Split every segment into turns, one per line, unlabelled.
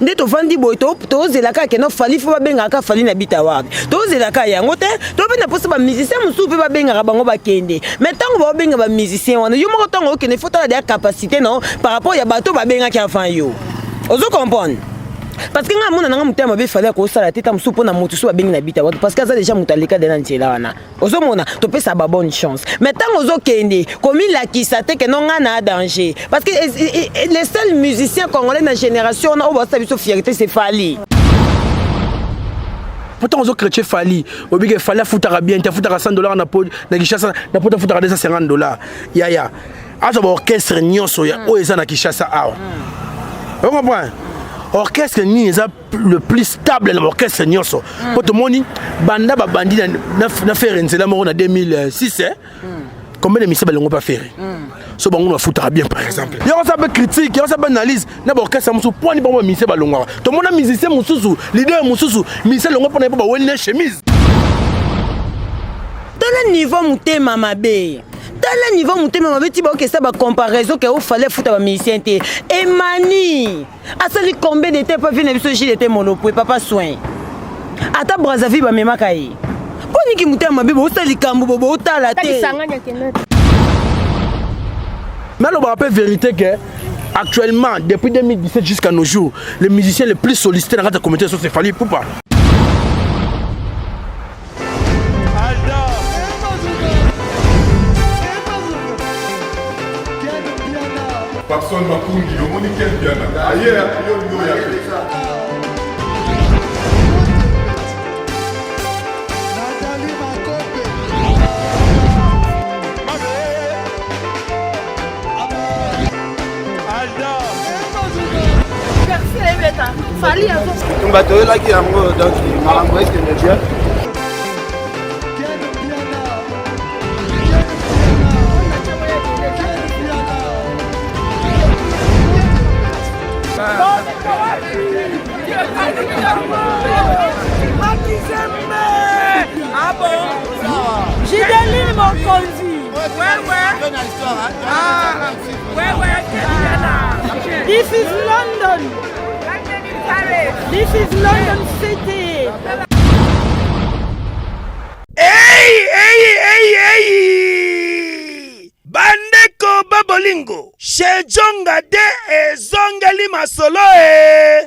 nde tovandi boye tozelaka keno fali fo babengaka fali na bita wapi tozelaka yango te tobenda posa bamusicien mosusu mpe babengaka bango bakende mais ntango baobenga bamusicien wana yo moko ntango okende fo tala deya capacité non par rapport ya bato babengaki avant yo ozo comprendre parce que nga mona nanga mutema be fallait ko sala teta musu pona mutu so babengi na bita wapi parce que ça déjà mutaleka de na ntiela wana ozo mona to pesa ba bonne chance mais ntango ozo kende komi la kisate que non nga na danger parce que les seuls musiciens congolais na génération on va sa biso fierté c'est Fally.
Pourtant, on a créé Fally. Il fallait foutre bien, tu foutre $100 na pot, na Kinshasa, na pot foutre $250. Ya. Asa ba orchestre nyonso ya o eza na Kinshasa awa. Vous comprenez? Orchestre ni eza le plus stable dans l'orchestre nyonso. Pour tout le monde, banda ba bandi na faire nzela moko na 2006 combien de missions balongo pas faire? So bango na foutre bien par exemple. Il y a ça peu critique, il y a ça peu analyse, na ba orchestre musu point ba mission balongo. Tout le monde musicien mususu, leader mususu, mission longo pour na ba welle chemise.
Dans le niveau mutema mabe. Dans le niveau mutema mabe ti ba que ça ba comparaison que il fallait foutre ba musicien te. Emani. Asali combien de temps pas venir biso j'étais monopole papa soin. Ata Brazzaville ba memaka yi. Poni ki mutema mabe bo sali kambo bo otala te.
Mais on va rappeler vérité que actuellement, depuis 2017 jusqu'à nos jours, les musiciens les plus sollicités dans la communauté c'est Fally Ipupa.
Personne m'a conduit, au monde qui est bien. Ailleurs, il y a
Fally on va te là qui a donc malambo est énergie.
Ah bon? J'ai des lignes mon conduit. Ouais. Ah, ouais. This is London. This is London City.
Hey! Bandeko Babolingo. Chez Djonga de ezongeli masolo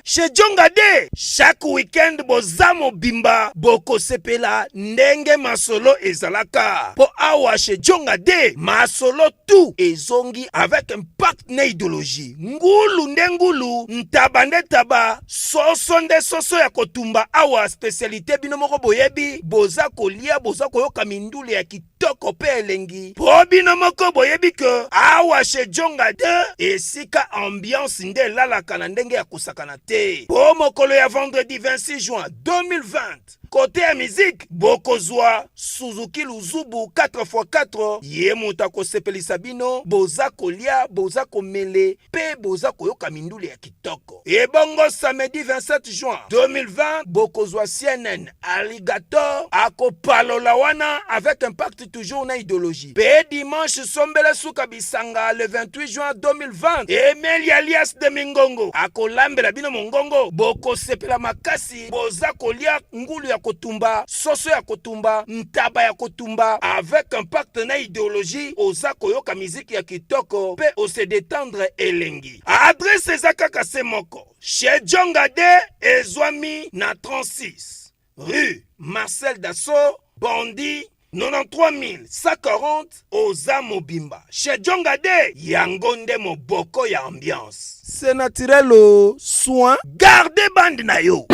Chez Djonga de chaque week-end bozamo bimba boko sepela ndenge masolo ezalaka. Po awa chez Djonga de masolo tout ezongi avec un pacte na idéologie. Ngulu ndengulu ntabande taba soso nde soso ya kotumba awa spécialité bino moko boyebi boza kolia boza koyoka mindule ya kitoko pe elengi. Po bino moko boyebi que awa chez Djonga de esika ambiance nde lalaka na ndenge ya kusakana te. Po mokolo ya vendredi 26 juin 2020 côté ya musique bokozwa Suzuki Luzubu 4x4 ye muta ko sepelisa bino boza kolia boza komele pe boza koyoka mindule ya kitoko. Et bongo samedi 27 juin 2020 bokozwa CNN Alligator akopalola wana avec impact toujours na idéologie. Pe dimanche sombele suka bisanga le 28 juin 2020 Emeli alias de Mingongo akolambela bino mongongo boko sepela makasi boza kolia ngulu ya kotumba soso ya kotumba ntaba ya kotumba avec un pacte na idéologie oza koyoka musique ya kitoko pe ose détendre elengi. Adresse ezaka kase moko chez Djonga de ezwami na 36 rue Marcel Dassault Bondy 93 140 oza mobimba. Chez Djonga de yangonde moboko ya ambiance. C'est naturel au soin. Gardez bande na yo.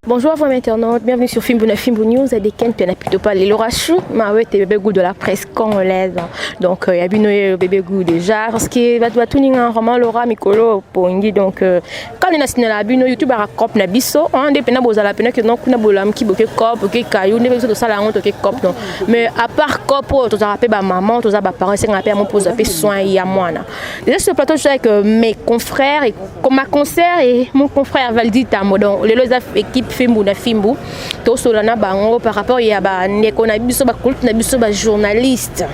Bonjour à vous internautes, bienvenue sur Fimbo News et des Ken puis on a plutôt pas les Lorachou, mais ouais t'es bébé goût de la presse congolaise. Donc il y a bien le bébé goût déjà parce que va tout ninga roman Laura Mikolo Pongi donc quand on est national à bino YouTube à cop na biso on dépend na bozala pena que non kuna bolam ki boke cop boke caillou ne besoin de ça la honte que cop non mais à part cop to za rappel ba maman to za ba parents c'est rappel mon pose pe soin ya moana. Déjà sur le plateau je suis avec mes confrères et comme ma concert et mon confrère Valdi Tamo donc les équipe Fimbo na Fimbo to solana bango par rapport ya ba ndeko na biso ba culte na biso ba journaliste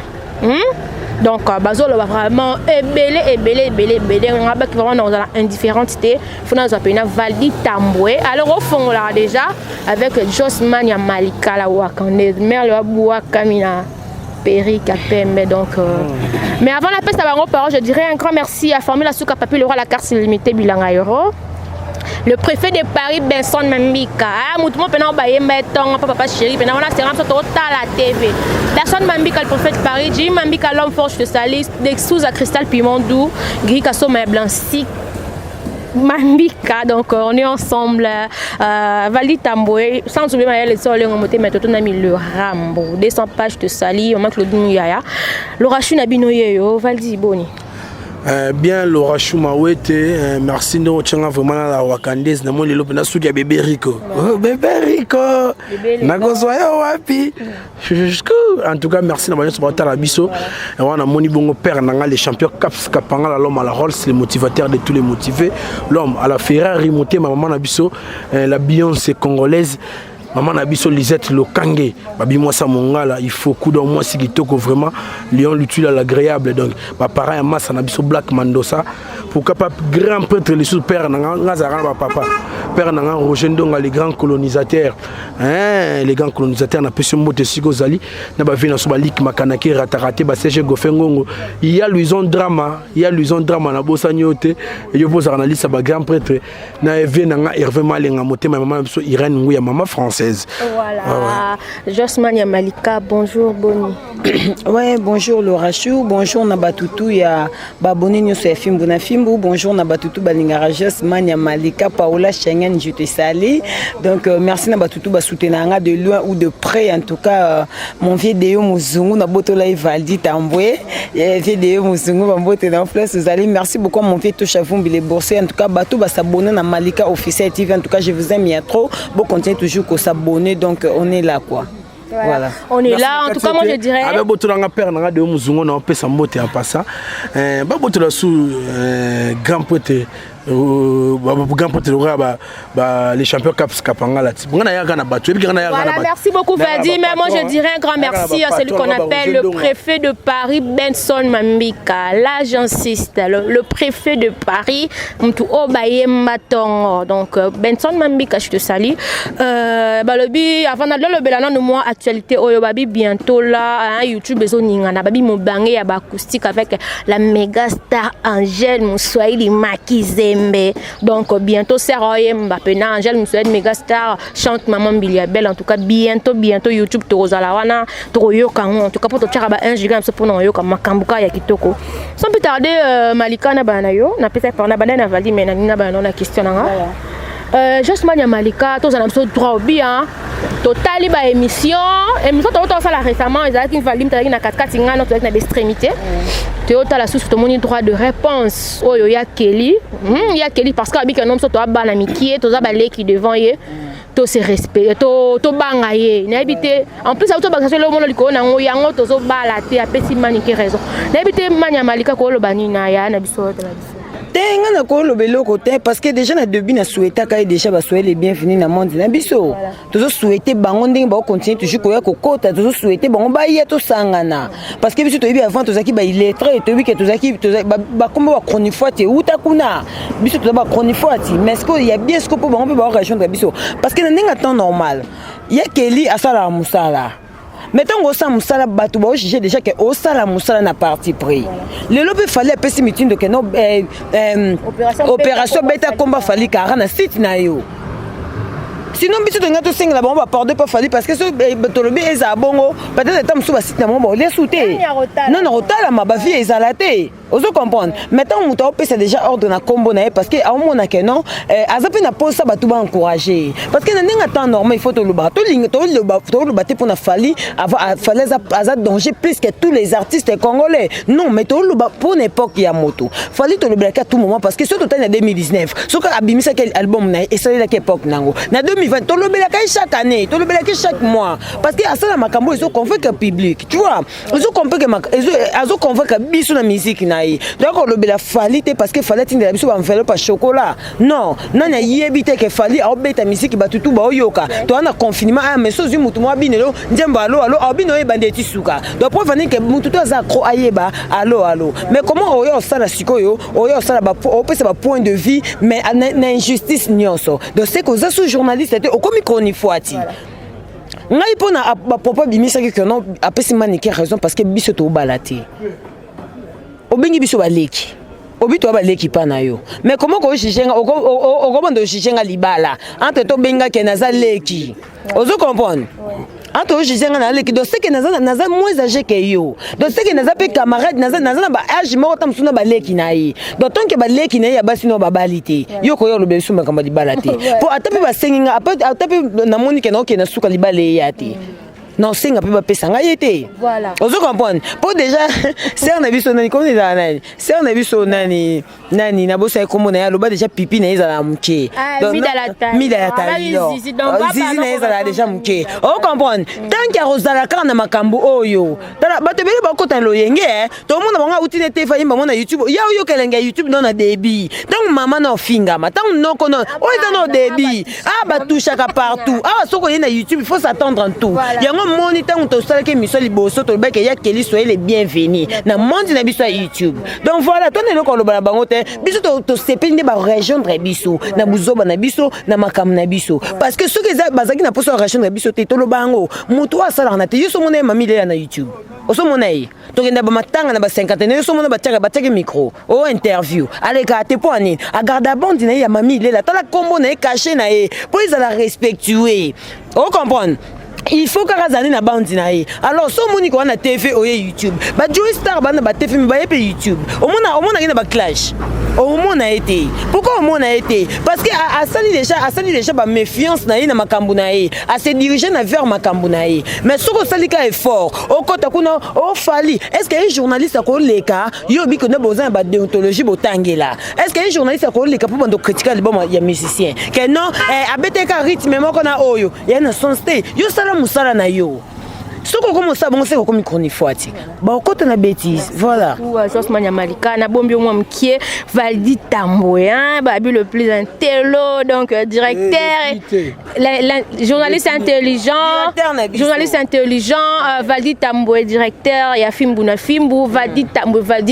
Donc bazolo va vraiment ébélé on va vraiment dans l'indifférentité faut nous appeler Valdi Tamboué. Alors au fond là déjà avec Josman ya Malika la Wakandese mère le bois Kamina Péri Kapembe donc mais avant la peste à parole je dirais un grand merci à Formule Souka Papi le roi la carte illimitée Bilanga Euro. Le préfet de Paris, Benson Mambika. Tout le monde peut papa chéri, on a la TV. Benson Mambika, le préfet de Paris, Jim Mambika, l'homme fort, je te salue. Dexous à Cristal Pimondou, Gris Kasso Blanc, Mambika, donc on est ensemble. Valdi Tamboué, sans oublier les sols, on a maintenant on a mis le Rambo. 200 pages, je te salue. On manque le Douniaya. Laura Chunabinoye, Valdi Boni.
Bien Laura Choumawete, merci nous tient vraiment la Wakandese na mon lelo na suki ya bébé Rico. Oh bébé Rico. Nakozwaya wapi. En tout cas merci na banyo sur la biso. Et on a moni bongo père nanga les champions Caps Kapanga l'homme à la Rolls le motivateur de tous les motivés, l'homme à la Ferrari monté ma maman na biso la Beyoncé congolaise. Maman Nabiso Lisette Lokange, Babi moi ça mongala, il faut coup dans moi si kitoko vraiment Lyon l'utile à l'agréable donc ma parent Massa Nabiso Black Mandosa pour capable grand prêtre les sous père Nazara papa père Nanga Roger Ndonga les grands colonisateurs les grands colonisateurs na pession mote Sigozali na ba vina so balik makanaki ratarate ba CG Gofengongo il y a luison drama na bossa nyote et je pose analyse ba grand prêtre na Hervé Nanga Hervé Malenga motema maman biso Irène Nguya maman française.
Voilà. Josman ya Malika, bonjour Boni.
Ouais, bonjour Laura Chou, bonjour Nabatutu ya Baboni Nyoso ya Fimbu na Fimbu, bonjour Nabatutu Balingara Josman ya Malika, Paola Schengen, je te salue. Donc merci Nabatutu ba soutenanga de loin ou de près en tout cas mon vieux Deo Muzungu na botola Valdi Tamboué, vieux Deo Muzungu ba bote na place vous allez. Merci beaucoup mon vieux Touchavumbi les boursiers en tout cas batou ba s'abonner na Malika officiel TV en tout cas je vous aime trop. Bon continuez toujours que s'abonner donc on est là quoi. Voilà.
On est là, en tout cas, moi je dirais.
Avec votre père, on a de Muzungo, on a fait sa moto en passant. Votre sous grand pote. Les champions Caps Kapanga là.
Voilà, merci beaucoup Fadi, mais moi je dirais un grand merci à celui qu'on appelle le préfet de Paris, Benson Mambika. Là j'insiste, le préfet de Paris, Mtou Obaye Matongo. Donc Benson Mambika, je te salue. Avant d'aller le belanon de moi, actualité Oyobabi bientôt là, YouTube Bezoningana, Babi Mobangé Yaba acoustique avec la méga star Angèle Moussoaili Makizé. Donc bientôt Seroye Mbappé, Angèle Moussoued Megastar chante Maman Biliabel. En tout cas bientôt YouTube Torozalawana Toroyo Kango. En tout cas pour te faire 1 giga pour nous comme Makambuka ya kitoko. Sans plus tarder Malika na banayo na pesa par na banana Valdi mais na bana na question nga. Justement ya Malika tous en absolu droit bien. Total ba émission to ça là récemment ils avaient une Valdi mtaki na 4 ngana to avec na extrémité. Total la source to moni droit de réponse. Oyo ya Kelly. Ya Kelly parce que avec un homme so to ba na mikie to za ba leki devant ye. To se respect to banga ye. Na habité en plus auto ba le monde liko na ngo yango to zo ba la te apesi manike raison. Na habité manya Malika ko lo bani na ya na biso na biso.
Tenga na ko lobelo côté parce que déjà na début na souhaita ka déjà ba soyez les bienvenus na monde na biso toujours souhaiter bango ndenge ba continuer toujours ko ya kokota toujours souhaiter bango ba ya to sangana parce que biso to bi avant to zaki ba illettré to bi que to zaki ba komba ba chronifoite uta kuna biso to ba chronifoite mais est-ce qu'il y a bien ce que pour bango ba rejoindre biso parce que na ndenge temps normal ya Kelly asala musala. Mettons au sein musala batu ba juger déjà que au sala musala na parti pris. Le lobby fallait passer meeting de que no opération beta combat fallait car na site na yo. Sinon biso to ngato singa ba ba pardon pas fallait parce que ce tolobi eza bongo peut-être tam suba site na mo ba les souter. Non non rotala ma ba vie ezalate. Ozo comprendre. Mettons muta opesa déjà ordre na combo na parce que a mona que non azape na pose ça batu ba encourager parce que na ninga temps normal il faut to le ba to le battre pour na fali avoir fallait azat danger plus que tous les artistes congolais. Non mais to le ba pour une époque ya moto. Fallait to le bloquer à tout moment parce que surtout en 2019 ce que abimisa quel album na et ça la époque nango. Na 2019 2020 tolobelaka chaque année tolobelaka chaque mois parce que asala makambo ezo convaincre public tu vois ezo convaincre biso na musique na ye donc olobela fali te parce que fali tindela biso ba enveloppe pa chocolat non nani yebi te ke fali obeta musique batutu ba oyoka to ana confinement ah mais sozi mutu mo binelo njemba allo obino e bandeti suka donc pour venir que mutu to za kro ayeba allo mais comment oyo sala sikoyo oyo sala ba opesa ba point de vue mais na injustice nyonso donc c'est que ça sous journaliste était au komi kroni foati ngai pona ba papa bimisa que non apesi manike raison parce que biso to balati obengi biso baleki obito baleki pa na yo mais comment ko chijenga okobondo chijenga libala entre to benga ke naza leki ozo comprendre entre chijenga na leki donc c'est que naza moins âgé que yo donc c'est que naza pe camarade naza na ba âge moko tam suna baleki na yi donc tant que baleki na ya basi no babalite yo ko yo lo besu makamba libala te pour atape ba senginga atape na monique na okena suka libala ya te non c'est un peu pas pesanga yete voilà ozo comprendre pour déjà c'est un avis sonani comme des nani c'est un avis sonani nani na bossa comme na ya loba déjà pipi na ezala muke
mi dans la taille
zizi na ezala déjà muke o comprendre tant que rozala kana makambo oyo tala bato bele bakota loyenge to mona banga utine te fa yimba mona YouTube ya oyo kelenga YouTube non na débit donc maman na finga ma tant non kono o eza no débit ah ba touchaka partout ah soko yena YouTube il faut s'attendre en tout moni tant to sala ke miso liboso to beke ya keli soyez les bienvenus na monde na biso YouTube donc voilà to ne ko lo bala bango te biso to sepende ba rejoindre biso na buzoba na biso na makam na biso parce que ceux qui bazaki na poso rejoindre biso te to lo bango mutu asala na te yoso mona mami le na YouTube oso mona yi to kenda ba matanga na ba 50 yoso mona ba tchaka micro o interview ale ka te po ani a garda bande na ya mami le la tala kombo na e caché na e pour ils la respectuer o comprendre il faut que razani na bandi na ye alors so moni ko na TV o YouTube ba Joy Star ba na ba TV ba ye pe YouTube o mona na ba clash o mona été pourquoi o mona été parce que a sali déjà ba méfiance na ye na makambu na ye a se diriger na vers makambu na ye mais soko sali ka effort o kota kuna o fali est-ce que un journaliste ko leka yo bi ko na besoin ba déontologie botangela est-ce que un journaliste ko leka pour bando critiquer le bon ya musicien que non abeteka rythme moko na oyo ya na son stay yo sala musala na yo soko comme ça bon c'est comme chronique foati ba okota na bêtise voilà
ouais ça se mania malika na bombi moi mkie Valdi Tambo hein babi le plus intello donc directeur journaliste intelligent Valdi Tambo directeur ya Fimbu na Fimbu Valdi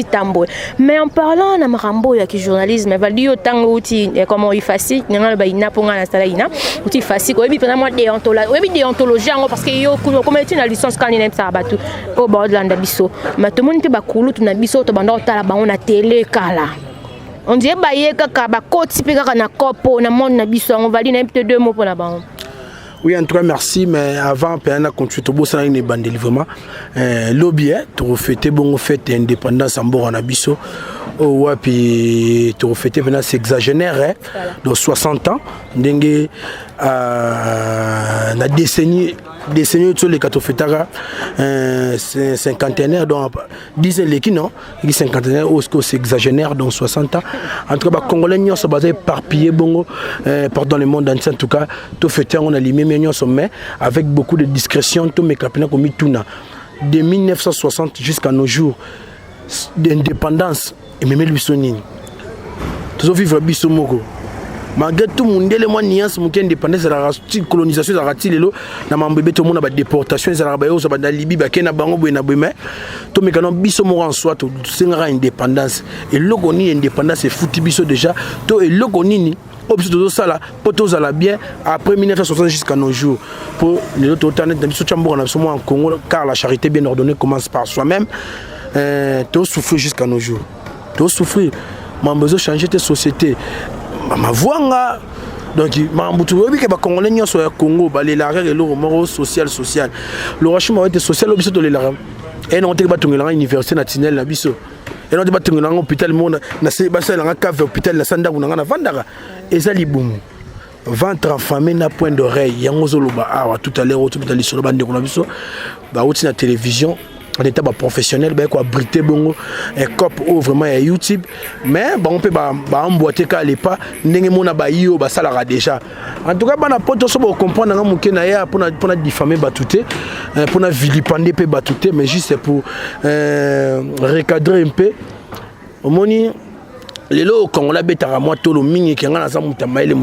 Tambo mais en parlant na marambo ya ki journalisme Valdi yo tango uti comment il facile ngana ba ina ponga na sala ina uti facile ko bi pendant moi déontologie parce que yo comme tu na quand il ça batu au bord de l'andabiso mais tout le monde peut bakulu tu na biso to banda otala bango na télé kala on dirait baye kaka ba koti pe kaka na kopo na monde na biso on va dire peut-être deux mots pour la bango.
Oui, en tout cas, merci. Mais avant, on a continué tout ça avec les bandes de livrement. Lobby, tu refais bon fête indépendance en bord en abisso. Ouais, puis tu refais maintenant c'est exagénaire, donc 60 ans. Dengue la décennie sur les 4 fêtards cinquantenaire donc disent les qui non les cinquantenaire ou c'est exagénaire donc 60 ans en tout cas congolais nous sommes basés éparpillés bon pardon le monde entier en tout cas tout fêtard on a les mêmes unions mais avec beaucoup de discrétion tout mes capitaines comme Tuna de 1960 jusqu'à nos jours d'indépendance et même lui sonine tout vivre bisomoko malgré tout le monde les mois nuance mon indépendance la colonisation la rati lelo na mambebe tout le monde ba déportation la ba yo za ba Libye ba kena bango bo na beme to me kanon biso mo en soit to sengara indépendance et loko ni indépendance c'est foutu biso déjà to et loko nini obso to sala poto za la bien après 1960 jusqu'à nos jours pour les autres internet dans biso chambo na en Congo car la charité bien ordonnée commence par soi-même to souffrir jusqu'à nos jours to souffrir mambezo changer tes sociétés ma voix donc mambutu obi ke ba congolais nyonso ya Congo ba les larger et le moro social le rachement était social obiso to les larger et non te ba tungela université nationale na biso et non te ba tungela hôpital monde na se ba sala nga cave hôpital na sanda kuna na vandaka ezali boum ventre enfamé na point d'oreille yango zoloba awa tout à l'heure tout à l'heure sur le bande na biso ba outi na télévision en état professionnel ba ko abriter bongo un cop au vraiment à YouTube mais on peut ba emboîter ka les pas ndenge mona ba yo ba salara déjà en tout cas bana poto so ba comprendre nga muke na ya pour diffamer batouté pour na vilipender pe batouté mais juste pour recadrer un peu au moni lelo quand on la betara moi tolo mingi ki nga na za mutamaele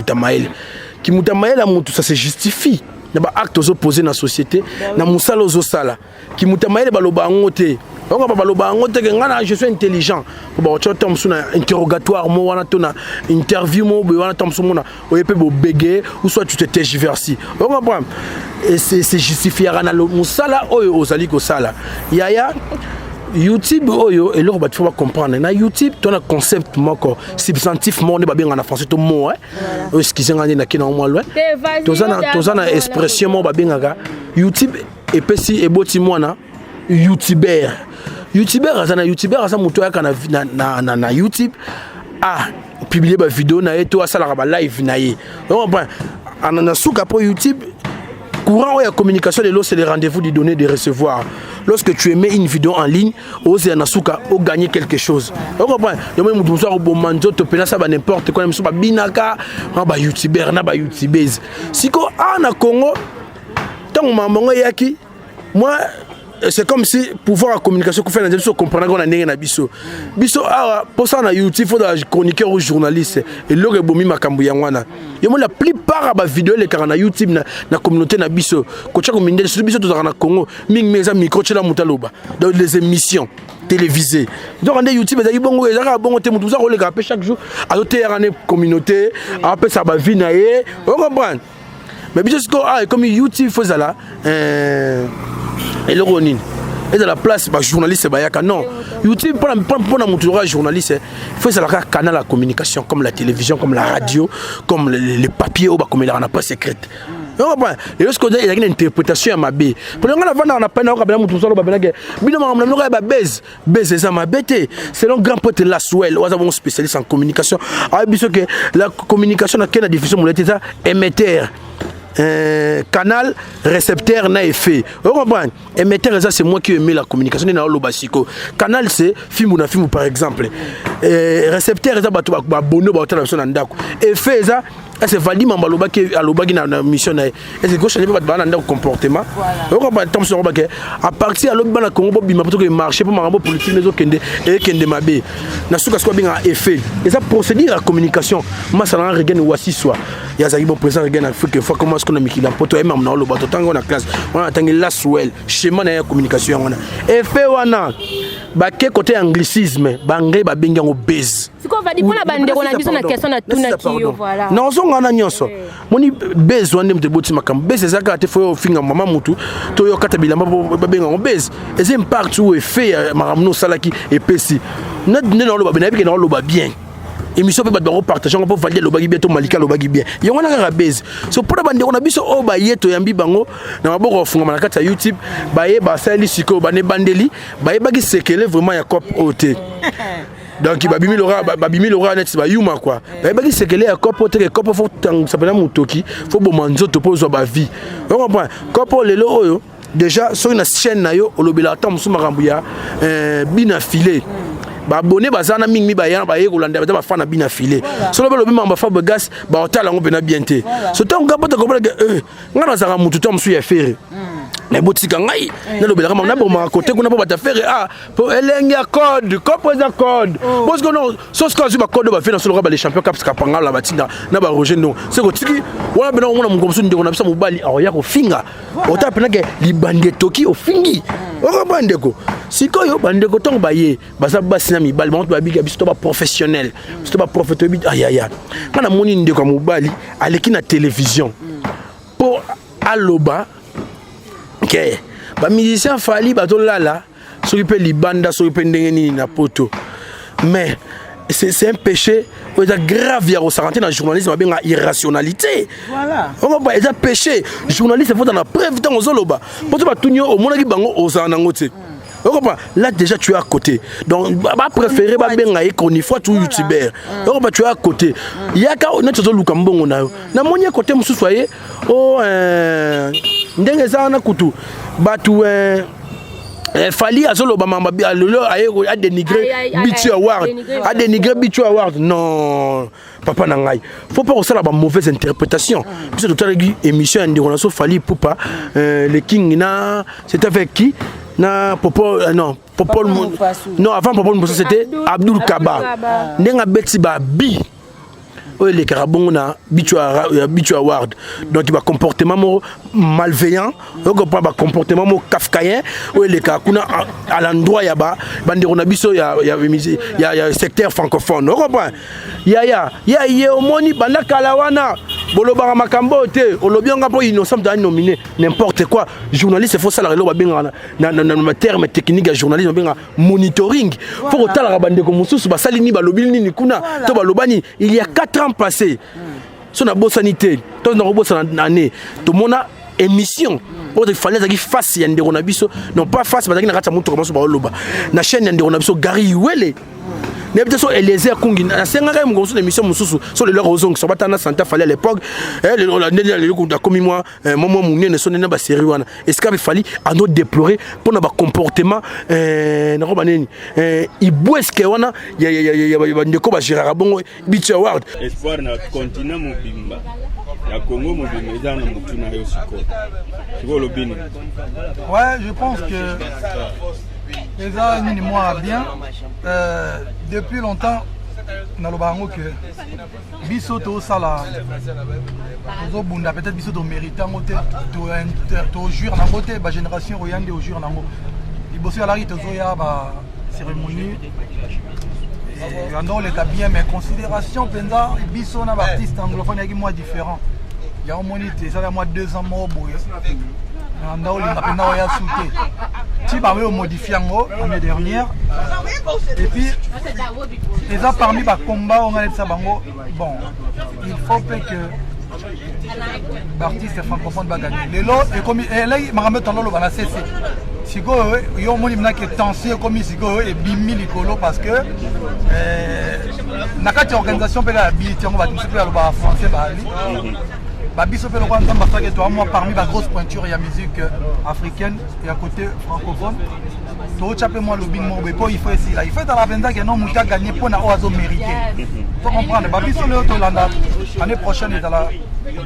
ki mutamaele mutu ça se justifie na ba acte opposés dans la société na musala ozosala ki mutamaele baloba ngote on va baloba ngote ke ngana je suis intelligent ko ba otcho tom suna interrogatoire mo wana to na interview mo be wana tom suna oyepe bo bégayer ou soit tu te tergiverses on comprend et c'est justifier na musala oyo ozali ko sala yaya YouTube oyo et là il faut comprendre na YouTube ton concept moko substantif mo ne ba bien en français to mo excusez ngani na kina mo loin tozana expression mo ba bien ga YouTube et pesi et boti mwana YouTuber azana muto ya na YouTube publier ba vidéo na eto asala ba live na ye on comprend anana suka pour YouTube courant et communication de l'eau c'est les rendez-vous de donner de recevoir. Lorsque tu émets une vidéo en ligne, ose nasuka o gagner quelque chose. On comprend. Yo même mutu so bo manzo to pena ça ba n'importe quoi même so ba binaka ba YouTuber na ba YouTubeuse. Siko na Congo tant mamango yaki moi c'est comme si pouvoir la communication qu'on fait dans des comprendre qu'on a n'engagé na biso pour ça na YouTube faut des chroniqueurs ou journalistes et le rebomi makambu yangwana yo la plupart ba vidéo les car na YouTube na communauté na biso ko tcha ko minde sur biso to na Congo ming meza micro tcha mutaloba dans les émissions télévisées donc on YouTube ezali bongo ezaka bongo te mutu za ko le rapper chaque jour à côté na communauté après ça ba vie na ye on comprend mais biso comme YouTube faut ça là et le ronin et de la place bah journaliste bayaka non YouTube pour la journaliste il faut ça la canal à communication comme la télévision comme la radio comme les papiers ou bah comme il en a pas secrète et lorsqu'on a une interprétation à ma bé pour le moment on a pas na ka mutu solo ba benage bino ma ba base ça ma bête c'est le grand pote la swell ou un spécialiste en communication ah biso que la communication na quelle diffusion mon ça émetteur canal récepteur na effet on comprend émetteur ça c'est moi qui aime la communication na lobasiko canal c'est film par exemple récepteur ça ba bono ba tala na ndako effet ça c'est valide mambaloba qui alobaki na mission na est-ce que changer pas ba na comportement on comprend tom sur ba à partir à l'autre na Congo bima pour que marcher pour marambo politique les okende et kende mabe na suka soit bien effet et ça procédure à communication moi ça na regain wasi soit ya za ibo présent regain afrique fois comment est-ce qu'on a mis la poto même na loba tango na classe on a tangi la swell schéma na communication wana effet wana ba ke côté anglicisme bangé ba benga ngo base
siko va di pona bandeko na biso na question na tuna kiyo voilà
non so ngana nyonso moni base wande mte boti makam base zaka te fo finga mama mutu to yo kata bilamba ba benga ngo base et impact ou effet maramno salaki et pesi na na loba benabi ke na loba bien émission peut ba partager on peut valider lobagi bien to malika lobagi bien yongo na ka base so pour bandeko na biso o ba yeto yambi bango na maboko funga manakata YouTube ba ye ba sali siko ba ne bandeli ba ye ba ki sekele vraiment ya cop OT donc babimi lora net ba yuma quoi ba ki sekele ya cop OT que cop faut ça pena mutoki faut bo manzo to pozo ba vie on comprend cop lelo oyo déjà sur une chaîne na yo olobela tam suma rambuya bina filé ba abonné bazana mingi ba ya ba ye kolanda ba fana bina filé solo ba lobi mamba fa gas ba otala ngo bena bien te so tant nga pota ko ba ngana za mutu tam su ya faire na botika ngai na lobela kama na boma côté kuna ba ta faire pour elenga code composa code parce que non so ce que ba code ba faire solo ba les champions caps kapanga la batinda na ba Roger non c'est ko tiki wana bena ngona mungomso ndeko na bisa mobali ya ko finga otapena ke libande toki o fingi o bandeko sikoyo bandeko tongo baye baza basi na mibali bantu babika biso to ba professionnel biso to ba professionnel ayaya kana moni ndeko mobali aleki na télévision pour aloba OK ba musicien fali ba to lala soki pe libanda soki pe ndenge nini na poto mais c'est un péché grave ya ressentir dans le journalisme bien irrationalité voilà on va pas péché journaliste faut dans la preuve dans ozoloba pour to ba tunyo o monaki bango ozana ngote là déjà tu es à côté donc ba préférer ba benga e koni fois tout youtubeur donc tu es à côté il y a ka na tsozo luka mbongo na monya côté mususu aye o ndenge za na kutu batu Fali azoloba mamba lelo a dénigré Bitu Award. A dénigré Bitu Award. Non, papa nangai. Faut pas ça la mauvaise interprétation. Puis c'est toute émission on a so Fali Poupa le King na c'était avec qui? Na Popo non, Popo non avant Popo c'était Abdul Kaba. Nenga beti ba bi. Les carabons na Bitu Award. Donc il va comportement malveillant, il comportement kafkaïen, les kakuna à l'endroit yaba, banderona biso ya secteur francophone. On comprend? Ya omoni banda kalawana, bolobara makambo te, olobionga po innocent da nominé n'importe quoi. Journaliste faut ça la relo babenga na terme technique ya journalisme babenga monitoring. Faut que tala bandeko mususu basalini balobini ni kuna to balobani il y a 4 ans passé. Son a beau sanité, ton a beau année, tout le monde a émission. Il fallait qu'il fasse yande ronabiso, non pas face, mais qu'il n'a pas montré comment se parle. Na chaîne yande ronabiso Gary Wele. Ne peut-être sur Eliezer Kungi. Na sengara mo sur l'émission mususu sur le leur ozong sur batana Santa fallait à l'époque. Le commis moi maman mounné ne sonne pas sérieux wana. Est-ce qu'il fallait à nous déplorer pour notre comportement na robaneni ibweske wana ya ndeko ba Gérard Bongo Bitu Award.
Espoir na continent mobimba. Ya Congo mobimba eza na mutu na yo siko. Siko lobini.
Ouais, je pense que les amis ni moi bien depuis longtemps na lobango que bisoto sala zo bunda peut-être bisoto méritant côté to jour na côté ba génération royande au jour nango liboso ala rite zo ya ba cérémonie et andon les bien mais considération penza biso na ba artiste anglophone yaki moi différent ya monité ça va moi 2 ans mo boye andao linga ya souté si ba we modifier ngo l'année dernière et puis les a parmi ba combat on a ça bango bon il faut que l'artiste francophone va gagner les lots et comme là maramé tolo lo bana cessé siko yo moni mna que tension comme siko et bimi likolo parce que na kati organisation pe la bilité on va tout peu lo ba français ba ali Babiso fait le roi de toi, moi parmi la grosse pointure et la musique africaine et à côté francophone. Tout chapé moi le bing mon bépo il faut ici là. Il faut dans la venda que non mouta gagné pour na oiseau mérité. Faut comprendre. Babiso le Tolanda l'année prochaine est dans la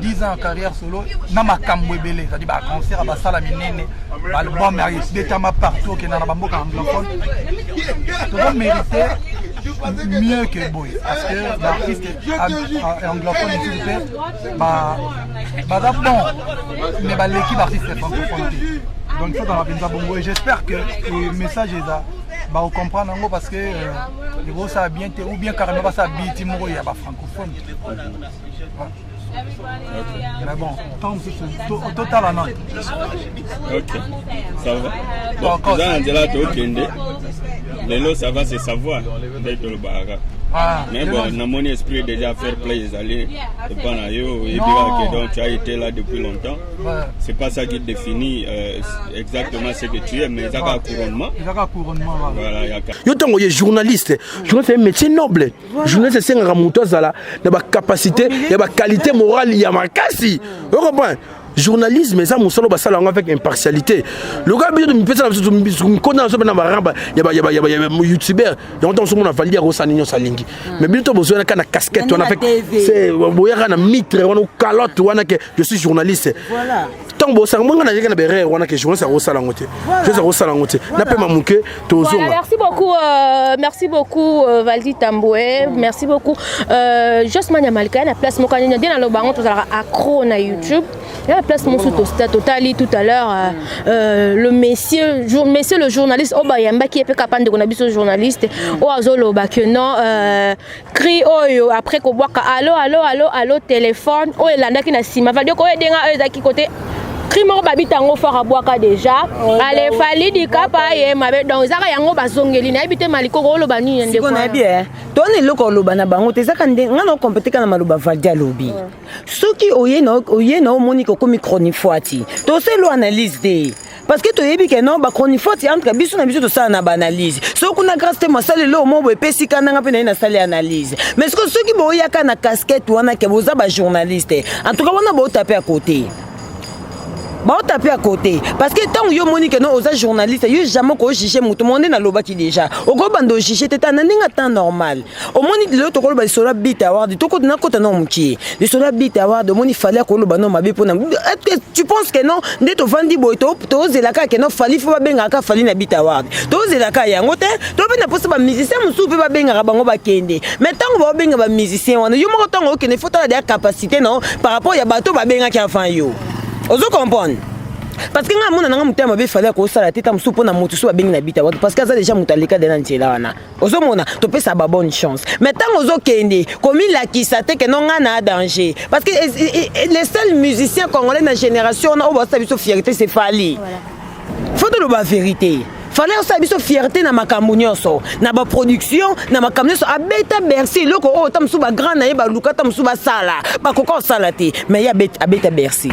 10 ans en carrière solo. Na makambo belé, ça dit bah concert à basala minene, album des thèmes partout qui dans la bamboka anglophone. Tout le mérité mieux que boy parce que l'artiste anglophone ici bah bon mais bah l'équipe artiste francophone donc il faut dans la penza bongo et j'espère que le message est là bah on comprend en gros parce que les gros ça bien ou bien carrément pas ça biti mo ya bah francophone mais bon tant au total la note
ok ça va bon ça on là to kende lelo ça va se savoir d'être le baraga mais bon na mon esprit déjà faire play les aller et pas na yo et puis que donc tu as été là depuis longtemps c'est pas ça qui définit exactement ce que tu es mais ça a couronnement voilà
yo tango ye journaliste c'est un métier noble journaliste c'est un ramuto zala na ba capacité et ba qualité morale ya makasi vous comprenez journalisme ça musolo basala avec impartialité le gars bi de pesa me connait so na baramba ya youtubeur ya on so mona valia rosani nyo salingi mais bi to besoin na casquette on avec c'est boyaka na mitre on calotte wana que je suis journaliste voilà tant bo ça monga na yeka na berere wana que journaliste rosala ngote je ça rosala ngote na pe mamuke to zonga
merci beaucoup Valdi Tamboué merci beaucoup Josmania Malika na place mokanya ndina lo bango to sala accro na YouTube la place mon sous totali tout à l'heure le monsieur le journaliste Obayamba qui est capable de connaître ce journaliste o azolo ba que non cri oyo après ko boka allo téléphone o elanda ki na sima va dire ko edenga ezaki côté crime babi tango fara boaka déjà allez fali di kapa ye mabe donc zaka yango bazongeli na ebite maliko ko lo bani ndeko
na bien toni loko lo bana bango te zaka ngana compétent na maluba valdia lobi soki oyeno moniko komi chronifoati to se lo analyse de parce que to yebi ke non ba chronifoati entre biso na biso to sa na ba analyse so kuna grâce te masale lo mo be pesika nanga pe na sale analyse mais ce que soki boyaka na casquette wana ke boza ba journaliste en tout cas wana bo taper à côté Bah on tape à côté parce que tant yo monique non aux journalistes yo jamais ko juger mutu monde na lobaki déjà au go bando juger teta na ninga temps normal au monique le to ko ba sola bit award to ko na kota no muki le sola bit award au monique fallait ko lo ba no mabe pona est-ce que tu penses que non ndeto vandi boy to zelaka que non fali fo ba benga ka fali na bit award to zelaka yango te to be na posa ba musicien musu pe ba benga bango ba kende mais tant ba benga ba musicien wana yo mo tant que ne faut ta capacité non par rapport ya bato ba benga ki afan yo. Ozo comprendre parce que nga mona nga mutema be fallait ko sala teta musu pona mutu so bengi na bita parce que ça déjà mutaleka de nantela wana ozo mona to pesa ba bonne chance mais tant ozo kende comme la qui sate que non nga na danger parce que les seuls musiciens congolais na génération on a oba biso fierté c'est Fally faut de la vérité fallait aussi biso fierté na makambo nyonso na ba production na makambo nyonso abeta Bercy loko o tam su ba grand na ba luka tam su ba sala ba koko sala te mais ya abeta Bercy.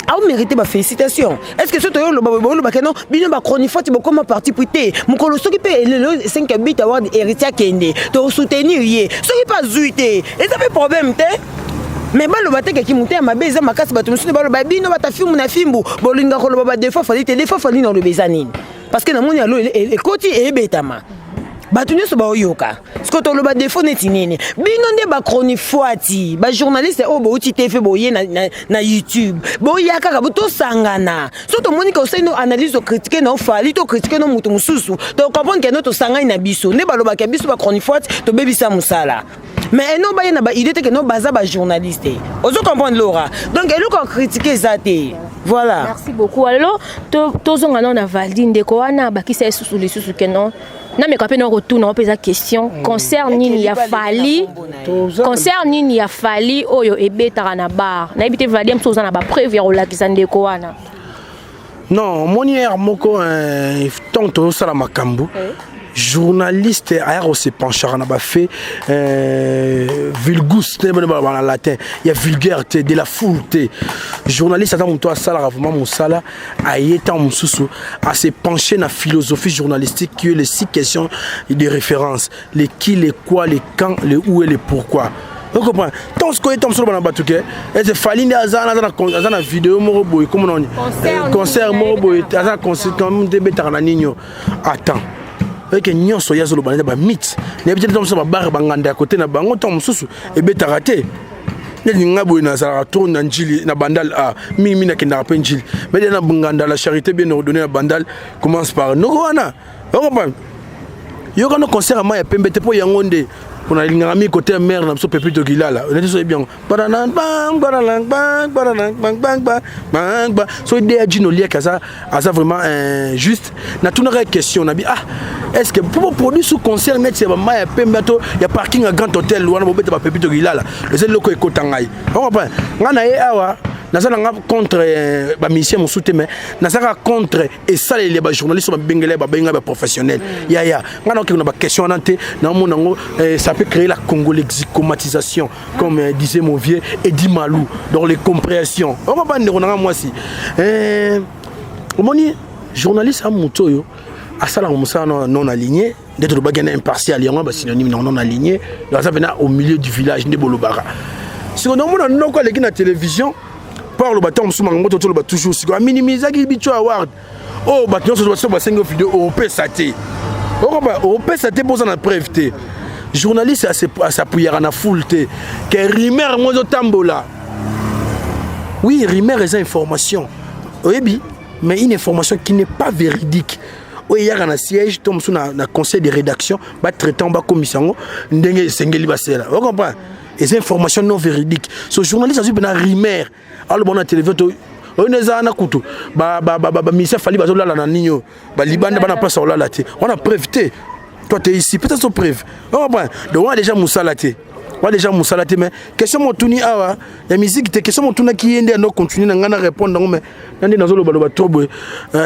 Ah, vous méritez ma félicitation. Est-ce que ce que non, bino ba chronifote beaucoup parti puté. Mon colo qui peut le 5 bits avoir héritier kende. To soutenir yé. Ce qui pas zuité. Et ça fait problème té. Mais ba lo bateke ki monter ma beza makasi bato musu ba lo ba bino ba ta film na fimbu. Bolinga ko lo ba des fois fallait dans le bezanine. Parce que na moni alo e koti e betama. Bato nyonso ba oyoka sko to loba défaut neti nini bino nde ba chronifoati ba journaliste o bo uti TV boye na YouTube boya kaka buto sangana so to moni ko seno analyse critique na Fally to critique no mutu mususu to comprendre que no to sangana na biso ne ba loba ke biso ba chronifoati to bebisa musala mais non ba yena ba idée que no baza ba journaliste ozo comprendre Laura donc elo ko critiquer ça te voilà.
Merci beaucoup. Alors tozonga non na Valdi ndeko wana bakisa sous les sous que non. Non mais quand on retourne on pose la question concerne nini ya Fally oyo ebetaka na bar na ebité Valdi msoza na ba preuve ya olakisa ndeko wana.
Non monière moko tant to sala makambu journaliste ailleurs se penchera na ba fait vulgus en latin il y a vulgarité de la foulté journaliste attend toi sala vraiment mon sala a été en mususu à se pencher na philosophie journalistique qui est les 6 questions de référence les qui les quoi les quand les où et les pourquoi. Vous comprenez? Tant ce qu'on est sur le batouquet, et c'est Fally na vidéo moroboy comme on concert moroboy azana concert comme des bétarana nino attends que nyon soya zolo bana ba mythe ne peut être so ba bar banganda côté na bango tom susu e beta raté ne ngabo na sala tourne na njili na bandal a mimi na kinda pa njili mais na banganda la charité bien ordonnée na bandal commence par nogoana on comprend yo quand concert ma ya pembe te po yangonde on a l'ingami côté mère na so pepito gilala on est so bien bang bang bang bang bang bang bang bang so idée dino lia kaza asa vraiment juste na tout une question na bi ah est-ce que pour produire sous concert net c'est ma ya pembeto ya parking à grand hôtel wana bobeta ba pepito gilala le loko ekotangai on comprend ngana e awa nazana contre ba mission mon soutien mais nazaka contre et ça les ba journalistes ba bengele ba benga ba professionnel ya ngana ko na ba question nante na monango ça peut créer la congolexicomatisation comme disait mon vieux Eddie Malou dans les compréhensions on va pas ndeko moi si moni journaliste à motoyo à ça là on non aligné d'être le bagage impartial il y a un synonyme non aligné dans ça venait au milieu du village de Bolobara si on a non quoi les na télévision par le bâton sous mangoto to le toujours si on minimiser qui bicho award oh bâton sur ba 5 vidéo au PSAT au PSAT pour ça na preuve té journaliste à s'appuyer na foulte que rumeur moi tambola oui rumeur est information oui mais une information qui n'est pas véridique. Oui, il y a un siège, tombe sur un conseil de rédaction, va traiter en bas commission, ndenge sengeli basela. Vous comprenez? Et ces informations non véridiques. Ce journaliste a su bien rumeur. Alors bon, la télévision, on est à Nakutu. Ministère Fally bazola la ninyo. Liban n'a pas place là là. On a preuve. Toi tu es ici, peut-être son preuve. Vous comprenez? Donc on a déjà Moussalaté. On a déjà Moussalaté, mais question mon tourni awa, la musique était question mon tourni qui est à continuer à répondre mais nandi nazolo baloba trop boy.
Tu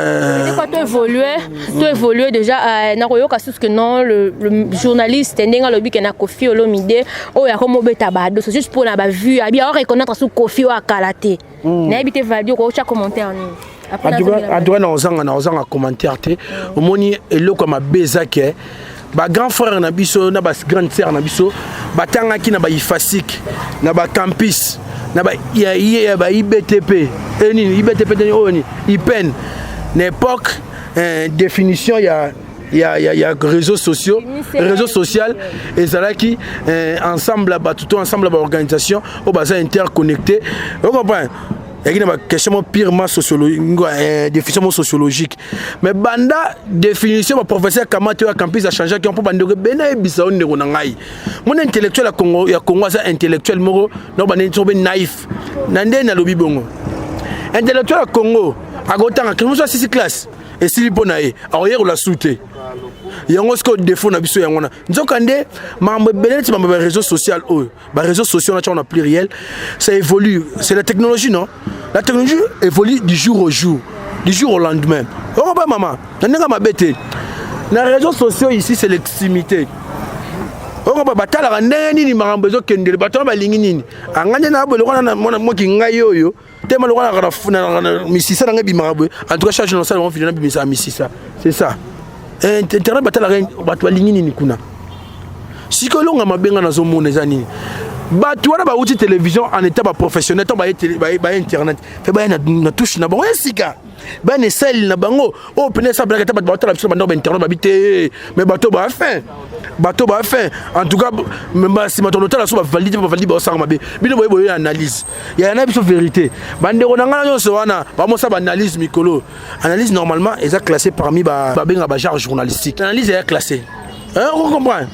évoluer déjà na koyoka que non le journaliste ndenga lobi ke na Koffi Olomide o ya komo beta bado c'est juste pour na ba vue abi on reconnaître sous Koffi wa kalaté. Na ebité valdio ko cha commentaire ni.
Après na ozanga commentaire té au moni eloko ma bezake ba grand frère na biso na ba grande sœur na biso batanga ki na ba ifasik na ba campus il y a IBTP IPEN l'époque définition il y a réseaux sociaux et ça qui ensemble tout ensemble organisation au bas interconnecté vous comprenez. Il y a une question purement sociologique, définition sociologique. Mais banda définition, mon professeur Kamato a campus a changé qui on peut bande bena ebisa on ngai. Mon intellectuel à Congo, ya Congo ça intellectuel moro, non bande tobe naïf. Nande na lobi bongo. Intellectuel à Congo, a gotanga que nous soit 6 classes et si bonae, a hier la souté. Yango ce que défaut na biso yangona. Nzokande mambe beleti mambe réseaux sociaux réseaux sociaux on a pluriel, ça évolue, c'est la technologie non? La technologie évolue du jour au jour, du jour au lendemain. Oh bah maman, nanga mabete. Les réseaux sociaux ici c'est l'extimité. Oh bah batala ndeni ni marambezo kende batala balingi nini. Anganye na bolo na mo ki ngayo yo. Tema lo na misisa na ngabi marabwe. En tout cas charge dans ça on finit na bimisa misisa. C'est ça. Internet batala bato balingi nini kuna. Sikolonga mabenga na zo mona zani. Bato wana ba uti télévision en état professionnel to ba internet. Fait ba na touche na bon sika. Ba ne sel na bango. O pene sa blague ta ba batala biso ba internet ba bité. Mais bato ba fin. En tout cas même si bato l'hôtel so ba valide ba osanga mabe. Bino boye analyse. Il y a une biso vérité. Bande ko nanga nyonso wana ba mo sa ba analyse mikolo. Analyse normalement est classé parmi ba benga ba genre journalistique. Analyse est classée. Hein, vous comprenez?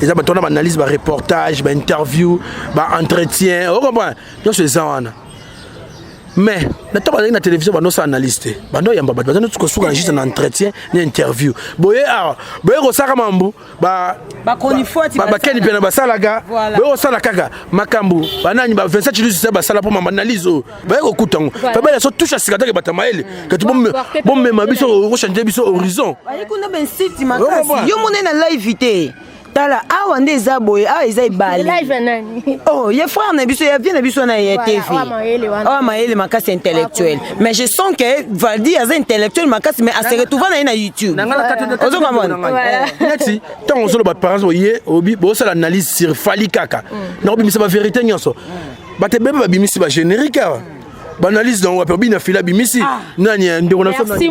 Et ça, on a analyse, reportage, interview, entretien, vous comprenez? Donc c'est ça. Mais, dans la télévision, on a analyste. On a juste un entretien, une interview. Boye Rosaka Mambu, Ken Pena Basalaga, Boye Salakaga, Makambu, Banani, 27 minutes, c'est Basala pour m'analyse. Boye Okutango. Fabien, ça touche à ce que Batamael, que tu bon même abisso au chantier biso horizon.
On a un site, yo monnaie na live. Tala awa nde eza boye awa eza ebale
live nani
oh ya frère na biso ya bien na biso na ya TV ah maele makasi intellectuel mais je sens que Valdi eza intellectuel makasi mais a se retrouver na YouTube ozo kamona
neti tant on solo ba parents oye obi bo ça l'analyse sur Fali Kaka na obi ba vérité nyonso ba te bebe ba bimisi ba générique banalise donc on peut bien filer bimisi nani ndeko na merci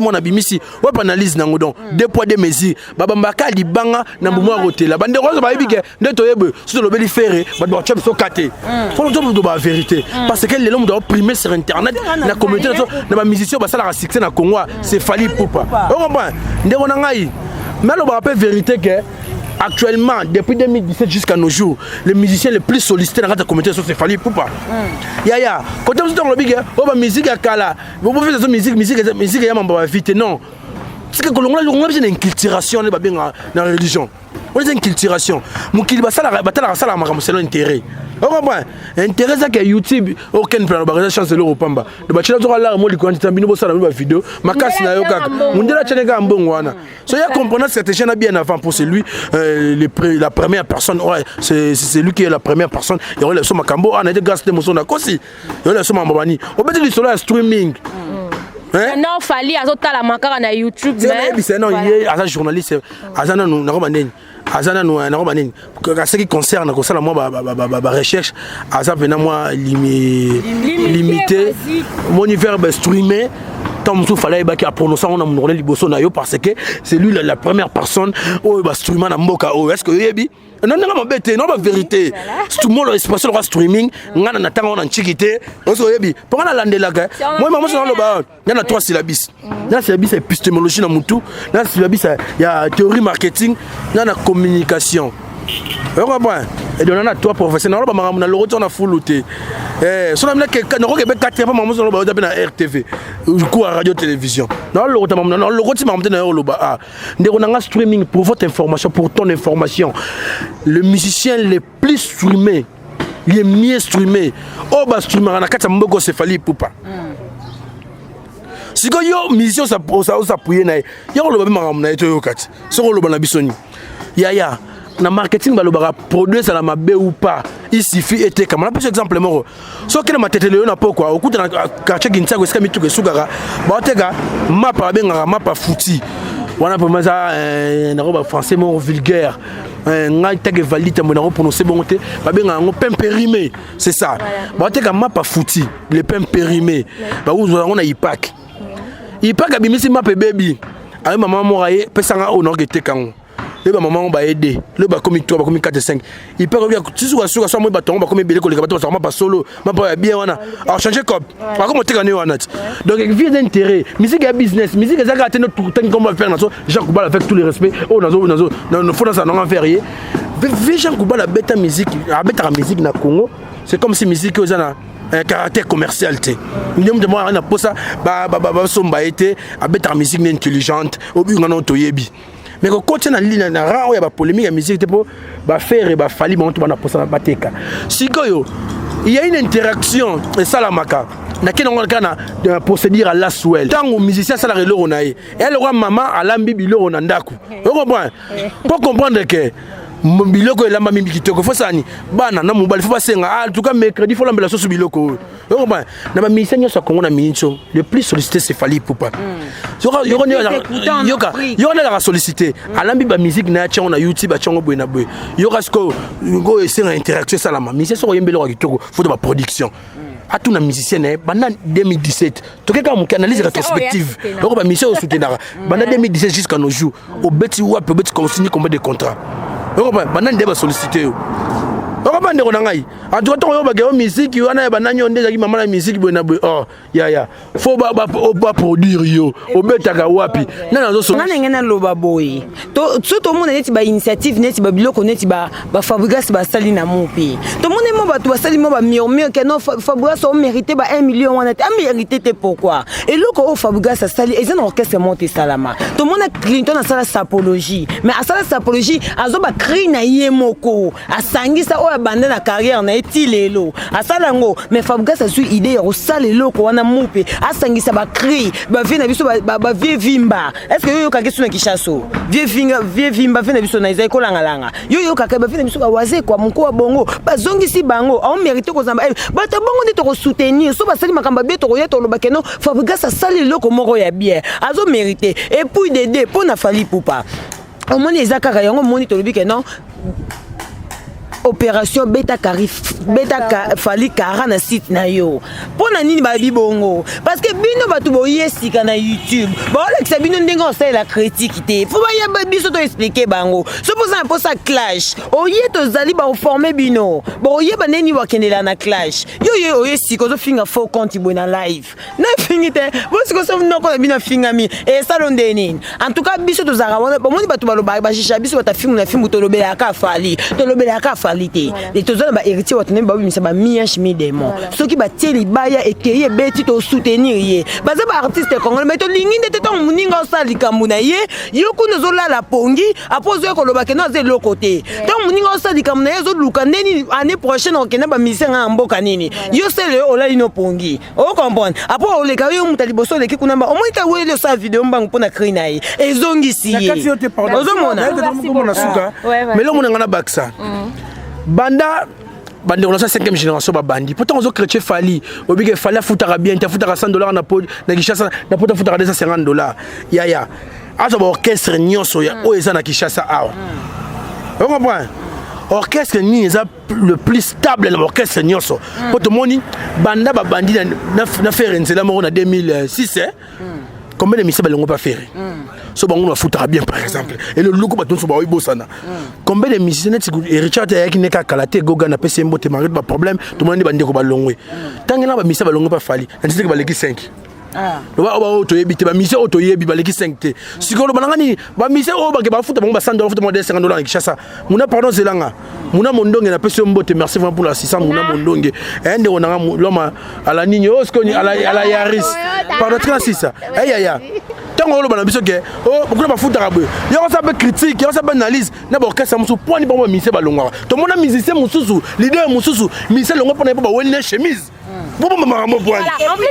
moi na bimisi on analyse nango donc deux poids deux mesures babambaka libanga na mbumo rotela bande rose ba yebike ndeto yebe so lo beli ferré ba do chop so kate faut to do ba vérité parce que les hommes doivent primer sur internet na communauté na ba musicien ba sala succès na Congo c'est Fali Ipupa on comprend ndeko na ngai mais le rappel vérité que actuellement, depuis 2017 jusqu'à nos jours, les musiciens les plus sollicités dans la communauté c'est Fali Ipupa. Yaya, quand on dans le big, on va musique à Kala, vous pouvez faire musique à Mamba vite non. C'est que l'on a une inculturation dans la religion. On a une inculturation. Mon qui va ça la sala c'est l'intérêt. On comprend. Intérêt ça que YouTube aucun plan ba chance de l'Europamba. De ba chela là mo likwa ntambi no sala ba vidéo makasi na yo kaka. Mundela cheneka mbongo wana. So ya comprendre cette chaîne bien avant pour celui la première personne ouais c'est lui qui est la première personne et on le so makambo ana de gas de moso na kosi. On le so mambani. On peut dire sur streaming.
Non Fali azotala makaka na YouTube
mais c'est non il est un journaliste azana nous na romanene azana nous na romanene ce qui concerne comme ça moi ba recherche azana venant moi limité mon univers streamer tant tout fallait ba qui a prononcé on a mon liboso na yo parce que c'est lui la première personne au ba streamer na mboka est-ce que yebi non non bête non la vérité tout le monde espace le streaming ngana na tanga on nchikité oso yebi pour na landela ka moi maman sur le ba il y a 3 syllabes là syllabes épistémologie na mutu là syllabes il y a théorie marketing là na communication on comprend et donc on a 3 professionnels ba maman na le retour na foulouté so na que na ko ke 4 pas maman sur le ba na RTV du coup à radio télévision non le retour maman non le retour maman na lo ba ndeko na streaming pour votre information pour ton information le musicien le plus streamé le mieux streamé oh ba streamer na kata mboko c'est Fali Ipupa si ko yo musicien ça pouyer na yo lo ba maman na eto yo kati so ko lo ba na bisoni ya na marketing balobara produit ça la mabe ou pas il suffit était comme là par exemple moro so que na matete le na pokwa okuta na quartier Ginsago esika mituke sugara ba oteka mapa benga mapa futi wana vraiment ça na français mon vulgaire ngai tag valide mon na prononcer bon te ba benga ngo pain périmé c'est ça ba te ka mapa fouti le pain périmé ba on a ipak abimisi mapa baby ay maman moraye pesa nga honor gete kango le ba maman ba aider le ba comme 3 ba comme 4 5 il peut bien tu sois so moi ba tongo ba comme belé ko le ba to ma pas solo ma pas bien wana alors changer cop par contre te gagner wana donc vie d'intérêt musique et business musique ça gâter notre tout temps comme faire nazo Jean Koubala avec tout le respect oh nazo non faut ça non en faire Jean Koubala beta musique a beta musique na Congo c'est comme si musique aux ana un caractère commercial té nous me demande na posa ba somba été a beta musique intelligente au but ngana toyebi. Mais quand on a ligne na rang ya ba polémique ya musique pour ba faire ba fali ba on na posa ba teka sikoyo il y a une interaction et ça la maka na kena ngona de procédure à la swell tant au musicien ça la relo na et elle roi maman à lambi bilo na ndaku vous comprenez pour comprendre que biloko elamba mimi kitoko faut ça ni bana na mobile faut passer en tout cas mercredi faut lambela so biloko vous comprenez na ba musicien nyoso kongo na mincho le plus sollicité c'est Fally Ipupa yoka la sollicité alambi ba musique na tchon na YouTube tchon boy na boy yoka sko go essayer interaction ça la musicien so yembelo kitoko faut de ba production à tout na musicien pendant 2017 to keka mu analyse rétrospective donc ba musicien au soutenir pendant 2017 jusqu'à nos jours au beti ou au beti consigner combien de contrats donc pendant des ba solliciter Oba ndeko na ngai. Atu to yo ba ke musique wana ya bananyo ndeza ki mama na musique bona boy. Oh, ya. Faut ba produire yo. Obetaka wapi. Na nazo so.
Na ngena loba boy. To mona neti ba initiative neti ba biloko neti ba Fabregas ba sali na mopi. To mona mo ba to sali mo ba murmure que non Fabregas on mérité ba 1 million wana te. A mérité te pourquoi? Et loko o Fabregas sali et un orchestre monté salama. To mona Clinton a sala sapologie. Mais a sala sapologie azo ba cri na yemoko. A sangisa abandonné la carrière na eti lelo asalango mais Fabregas a su idée ya osala loko wana mupe asangisa ba cri ba vie na biso ba vie vimba est-ce que yo kake suna kishaso vie vimba vie na biso na izai kolanga yo kake ba vie na biso ba waze kwa mko wa bongo ba zongisi bango on mérite ko zamba ba ta bongo ndito ko soutenir so ba sali makamba be to ko yeto lo bakeno Fabregas a sali loko moko ya bien azo mérité et puis d'aider pour na Fally Ipupa au moins les akaka yango moni to lobi que non opération beta Fally Kara na site na yo pona nini ba bibongo parce que bino batu boye sika na YouTube ba Alex bino ndenge on sait la critique té faut ba ya biso to expliquer bango so pour ça clash oye to zali ba former bino ba oye ba neni wa kendela na clash yo oye siko zo finga fo compte bo na live na fingite bo siko so no ko bino finga mi et ça londe nini en tout cas biso to zara ba moni batu ba lo ba shisha biso bata finga na finga to lobela ka Fally to lobela ka Fally les tozana ba héritier watene ba bimisa ba mienche démon ceux qui ba tieli baya ekeye beti to soutenir ye baza ba artiste congolais mais to lingi ndete to muninga osali kamuna ye yo kuno zo la pongi apose ko lobake na ze lokote to muninga osali kamuna ye zo luka ndeni année prochaine okena ba misenga mboka nini yo sele olali no pongi o comprendre après oleka yo mutali boso leki kuna ba omoita wele sa vidéo mbangu pona crina ye ezongisi ye ozomona
mais là on a baksa banda on a 5e génération ba bandi pourtant on a chrétien Fally obike Fally futara bien ta futara $100 na po na Kinshasa na po ta futara $250 ya azo ba orchestre nyonso ya o eza na Kinshasa awa on comprend orchestre ni eza le plus stable na orchestre nyonso pour tout moni banda ba bandi na faire nzela mo na 2006 combien de missions balongo pas faire so bango na futara bien par exemple et le look baton so ba oyibosana combien de missions net Richard ya ki neka kalate goga na pese mbote marit ba problème tout monde bande ko balongwe tangena ba missions balongo pas Fally ndise ko baleki 5 ba auto yebite ba mission auto yebi baleki 5 te sikolo banangani ba mission o ba ke ba futa bango ba $100 futa mo $250 na Kinshasa muna pardon zelanga muna mondonge na pese mbote merci vraiment pour l'assistance muna mondonge ende onanga loma ala ninyo oskoni ala yaris pardon transi ça ya tant on le biso ke oh beaucoup ba futa rabwe yo ça peut critique yo ça peut analyse na ba orchestre musu point ba mission ba longwa to mona musicien mususu leader mususu mission longo pona ba welle chemise bon maman point
en plus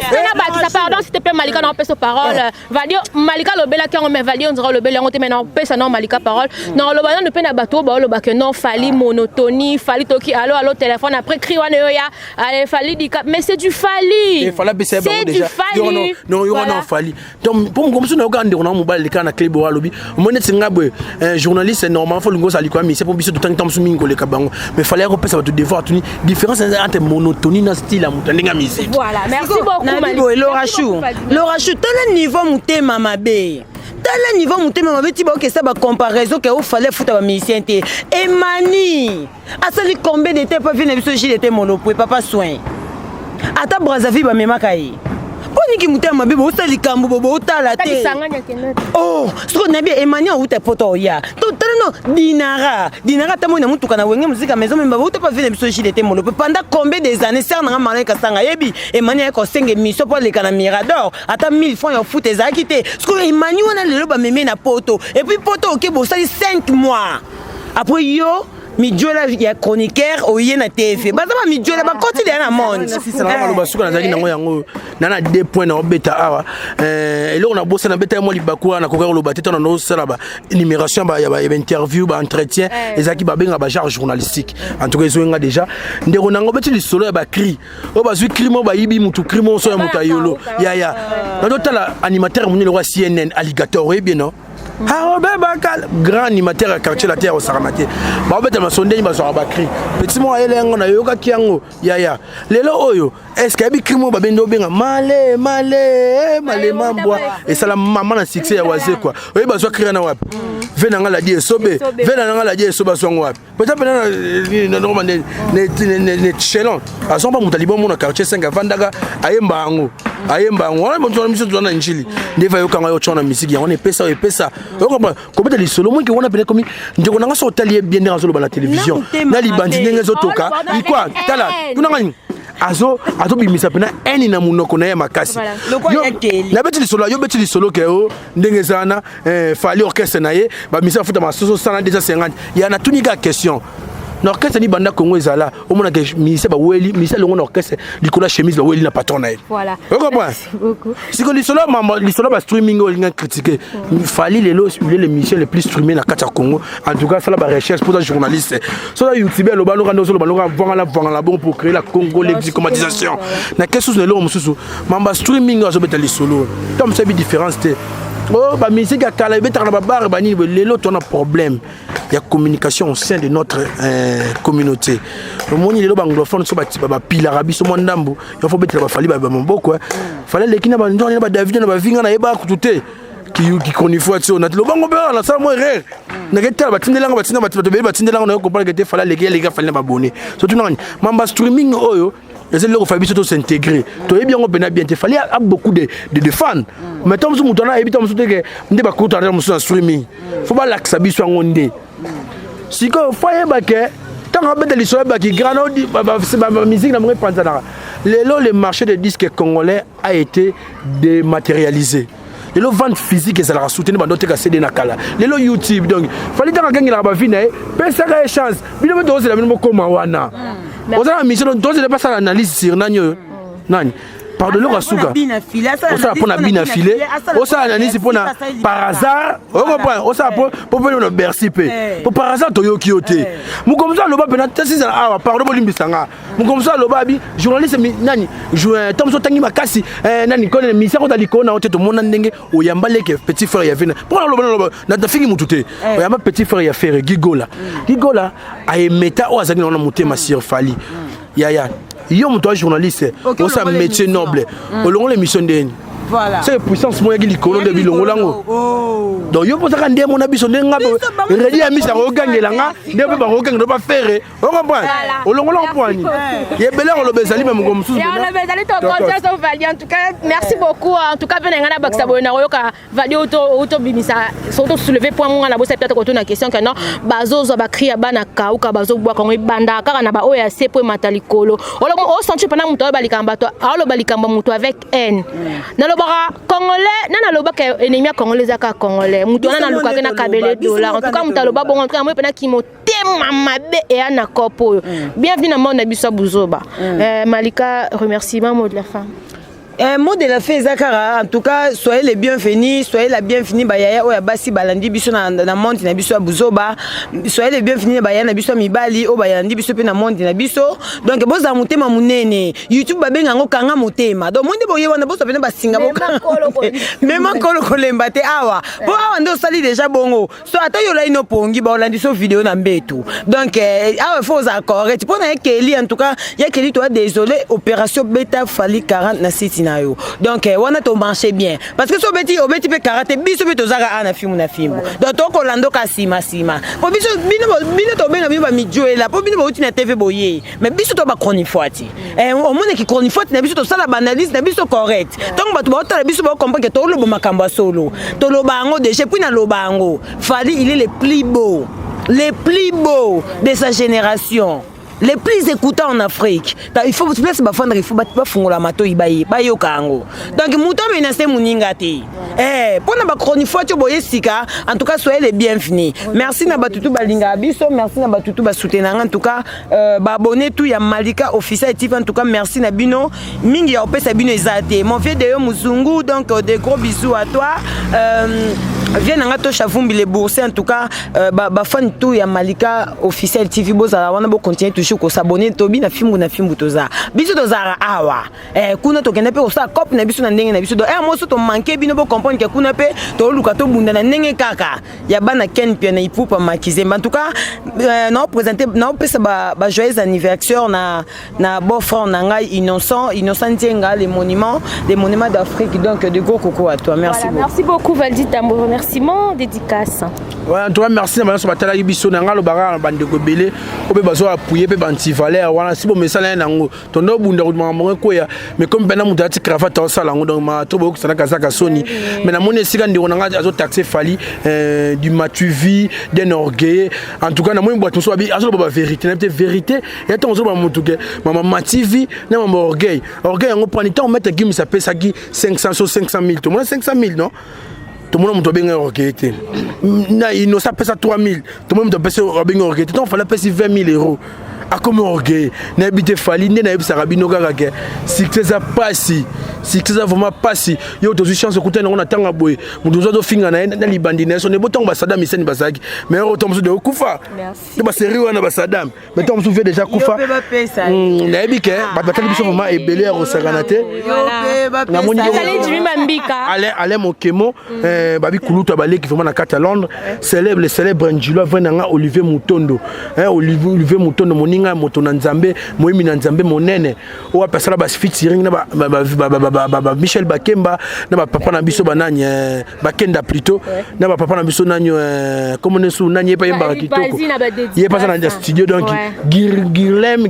ça pardon s'il te plaît Malika non pèse parole Valio Malika lobela ki on mais Valio on dirait lobela on te maintenant pèse non Malika parole non lobana ne peut na bateau ba lo ba que non Fally monotonie Fally toki allo téléphone après cri wana yo ya allez Fally dicap mais c'est du Fally
et Fally c'est du Fally
non
Fally donc pour comme ça aucun de on mobile les kana clé boa lobby mon net singa boy journaliste normal faut lungo sali quoi mais c'est pour biso tout temps sous mingo le kabango mais fallait repasser votre devoir tuni différence entre monotonie na style à mutandenga musique.
Voilà, merci beaucoup.
Laura Chou tel niveau mutema mabe. Tel niveau mutema mabe ti ba que ça ba comparaison que au fallait foutre ba musicien té. Emani. Asali combien de temps pas venir biso Gilles était monopole papa soin. Ata Brazzaville ba mema kai. Poniki mutema mabe bo sali kambu bo utala té. Oh, ce qu'on a bien Emani ou te poto ya. Totalement dinara tamo na mutuka na wenge musique maison mais ba uta pas venir biso Gilles était monopole pendant combien des années ça na malin ka sanga yebi Emani ko senge mission pour les kana Mirador. Ata 1000 francs yo foot ezakité. Ce que Emani wana lelo ba meme na poto et puis poto OK bo sali 5 mois. Après yo Midjola ya chroniqueur au yena TV. Bazama Midjola ba quotidien na monde.
Si ça na lo basuka na zaki nango yango nana 2 points na obeta awa. Et là on a bossé na beta mo libakwa na kokero lo bateta na no sala ba numération ba ya interview ba entretien ezaki ba benga ba genre journalistique. En tout cas ils ont déjà ndeko nango beti li solo ya ba cri. O ba zui cri mo ba yibi mutu cri mo so ya muta yolo. Ya. Na dotala animateur mo ni le roi CNN alligator et bien non. Ah grand animateur à quartier la terre au Saramate. Bah bête ma sonde ni ba so abakri. Petit mo ayele ngo na yoka kiango. Ya. Lelo oyo. Est-ce que abi krimo ba bendo benga male mambwa. Et ça la maman na succès ya waze quoi. Oyo ba so krina na wapi. Vena nga la die sobe. Vena nga la die soba so wapi. Peut-être na normal ne chelon. A son pas mutalibo mo na quartier 5 vandaga ayemba ngo. Wala mo tona miso tona njili. Ndeva yoka nga yo chona musique ya on epesa. Comment les solo moi qui on appelle comme ndeko nanga so talier bien dans la télévision na libandi ndenge zotoka ikwa tala kuna ngani azo bimisa pena eni na munoko na ya makasi na beti solo yo beti solo ke o ndenge zana fali orchestre na ye ba misa futa masoso 150 ya na tunika question l'orchestre ni banda Congo ezala au moins que ministère ba weli ministère longo orchestre likola chemise ba weli na patron na.
Voilà.
Merci beaucoup. Si que l'isolo ba streaming o linga critiquer fali les émissions les plus streamées na kata Congo en tout cas ça la ba recherche pour les journalistes so la youtubeur lo balora no so lo balora vanga la bon pour créer la Congo l'excomatisation na quelque chose lo mususu mamba streaming o so beta l'isolo comme ça bi différence té oh ba musique à kala beta na ba bar ba ni lelo ton problème. Il y a communication au sein de notre communauté. Le monde il est anglophone so ba pila rabi so mondambo. Il faut bettre ba fali ba mboko. Fallait les kina ba ndoni ba David na ba vinga na yeba kututé. Qui connaît fois tu na lo bango ba na ça moi rire. Na keta ba tindela ba tinda ba tindela na ko parler que fallait les gars fallait m'abonner. Surtout non mamba streaming oyo les gens fallait surtout s'intégrer. Toi bien on bien te fallait beaucoup de fans. Mais tant que mutana ebita musote que ndé ba ko tardé muso streaming. Faut pas l'axa biso ngonde. Si que foyer baké tant que bête l'histoire qui grano musique na panzana le marché des disques congolais a été dématérialisé. Les ventes physiques ça la soutenir dans d'autres CD na kala les YouTube donc fallait tant que la ba vina penser à chance bino do c'est la même comme wana on a mission donc c'est pas ça l'analyse sur nani pardon le rasuka ça pour na bina filé ça analyse pour na par hasard on comprend ça pour venir Bercy pour par hasard toyoki oté mu comme ça le ba pena tesi ah pardon bolimbisanga mu comme ça le ba bi journaliste nani jouer tom so tangi makasi nani ko le ministère ko daliko na oté to mona ndenge o yambale ke petit frère ya vina pour le na ta fingi mututé o yamba petit frère ya faire gigola a emeta o azaki na motema sur fali ya yo mto journaliste on sa métier noble au long l'émission de
voilà
c'est puissance moya qui likolo de bilongo lango donc yo pour ça ndé mon abiso ndenga redi ami sa ogangela nga ndé ba ogangela ba faire on comprend au long long poani ye bela on le bezali même comme sous
on le bezali to confiance au Vali en tout cas merci beaucoup en tout cas venenga na baksa boyna yoka Vali auto bimisa surtout soulever point mon na bossa peut-être ko tona question que non bazozo ba kriya bana ka ou ka bazo bwa ko banda kaka na ba oya se po matalikolo o senti pendant muto ba likamba to alo ba likamba muto avec haine na Congolais, nana loba ke ennemi congolais zaka congolais. Mutu nana luka ke na kabele dollar. En tout cas mutu loba bon en tout cas moi pena ki mo tema mabe et ana kopo. Bienvenue dans mon abiso buzoba. Malika, remerciement mot de la fin.
Mot de la fin Zakara, en tout cas, soyez les bienvenus, soyez la bienvenue Bayaya Oya Basi Balandi biso na monte na biso Buzoba, soyez les bienvenus Bayaya na biso Mibali o Bayandi biso pe na monte na biso. Donc boza motema munene, YouTube babenga ngo kanga motema. Donc monde boye wana boso pena basinga boka. Même kolo kolemba te awa. Po awa ndo sali déjà bongo. So ata yo la ino pongi ba olandi so vidéo na mbetu. Donc awa faut correct. Pour na Kelly en tout cas, ya Kelly toi désolé, opération bêta fali 40 na site na yo. Donc wana to marché bien parce que so beti obeti pe karaté biso be to zaka ana film na film. Donc to kolando ka sima. Po biso bino to benga biba mijoela, po bino ba uti na TV boye. Mais biso to ba chronifoati. Au monde qui chronifoati na biso to sala banaliste na biso correct. Donc ba to ba to biso ba comprendre que to lo makambo solo. To lo bango déjà puis na lo bango. Fali il est le plus beau de sa génération. Les plus écoutants en Afrique. Il faut se placer bafandre, il faut pas fungola mato ibaye, bayo kango. Donc muto menacé muninga te. Pour na ba chronifoati boye sika, en tout cas soyez les bienvenus. Merci na batutu balinga biso, merci na batutu ba soutenir en tout cas ba abonner tout ya Malika officiel TV en tout cas merci na bino. Mingi ya opesa bino ezate. Mon vieux de Muzungu donc des gros bisous à toi. Viens na to Chavumbi les boursiers en tout cas ba fan tout ya Malika officiel TV boza wana bo continuer ko s'abonner tobi na film toza biso toza awa kuna to kende pe ko sa cop na biso na ndenge na biso do mo so to manquer bino bo comprendre que kuna pe to luka to bunda na ndenge kaka ya bana ken pia na ipupa makize en tout cas non présenter non pesa ba joyeux anniversaire na beau frère na ngai innocent tienga les monuments d'Afrique donc de gros coucou à toi merci
voilà, merci beaucoup Valdi Tambo remerciement dédicace
ouais en tout cas merci na so batala biso na ngalo bara bande ko belé obe bazo appuyer banti valeur wana si bon messala nango tondo bunda ko mamango ko ya mais comme bena muta ti cravate au salon donc ma to bo sana kazaka soni mais na moni sika ndiko nanga azo taxer Fali du matuvi d'un orgueil en tout cas na moi boîte so abi azo ba vérité na peut vérité et attends zo ba mutuke mama mativi na mama orgueil yango prendre temps mettre gim ça pesa gi 500 000 tout le monde 500 000 non tout le monde m'a bien orgueillé. Na il ça pèse 3000. Tout le monde m'a bien orgueillé. Donc il fallait payer 20 000 euros. À comme orgueil. N'habite Fali, n'habite Sarabino Garaga. Si ça passe, si ça vraiment passe, il y a d'autres chances de côté on attend à boy. Mon deux autres fingers na libandine. On est beau ambassadeur Missen Basagi. Mais on tombe sur de Koufa. Merci. Bah c'est rien ambassadeur. Mais on se fait déjà Koufa. N'habite bah batali biso vraiment est belé au Saganate. Na moni allez mon kemo babi kuluta balé qui vraiment na carte à Londres. Célèbre Angelo Venanga Olivier Mutondo. Olivier Mutondo moninga moto na Nzambe moimi na Nzambe monene o apesala ba featuring na ba Michel Bakemba na ba papa na biso banani Bakenda plutôt na ba papa na biso nani comme ne sou nani pa yemba kitoko il passe dans le studio donc Guirlem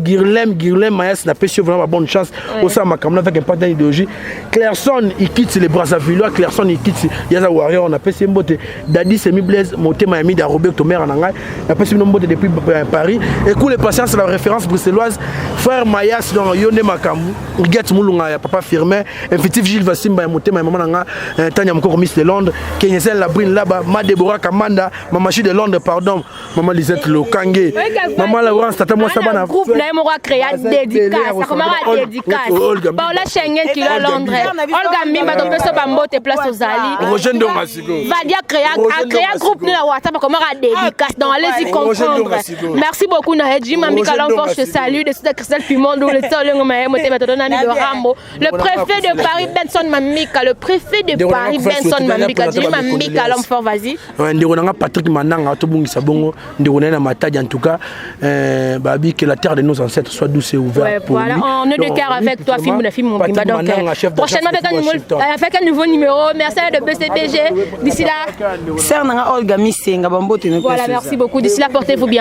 Mayas na pêché vraiment bonne chance au ça makamna avec un partenaire idéologie Clerson il quitte les Brazzavillois Clerson il quitte Yaza Warrior on a pêché mbote Dadi Semi Blaise motema Miami da Roberto Mère na ngai na pêché mbote depuis Paris et cool patience la référence bruxelloise frère Mayas dans Yone Makamu Get Mulunga ya papa Firmin effectif Gilles Vassimba ya motema maman nga Tanya Mkoko Miss de Londres Kenyesel Labrine là-bas ma Deborah Kamanda maman Chi de Londres pardon maman Lisette Lokange maman Laurence tata moi ça bana
groupe na mo créer dédicace ça comment dédicace Paula Schengen qui est Londres Olga Mimba donc peso bambote place aux Ali
Roger Ndongasiko
va dire créer groupe na WhatsApp comment dédicace donc allez-y comprendre merci beaucoup na Mambika l'enfant je te salue de Christelle Pimon le préfet de Paris Benson Mambika le préfet de Paris Benson Mambika Mambika l'enfant vas-y
ndeko Patrick Mananga to bungisa bongo ndeko na matadi en tout cas babi que la terre de nos ancêtres soit douce et ouverte pour
voilà on est de cœur avec toi film mon bimba donc prochainement avec un nouveau numéro merci de BCPG d'ici là
Sernanga Olga Misenga bambote
voilà merci beaucoup d'ici là portez-vous bien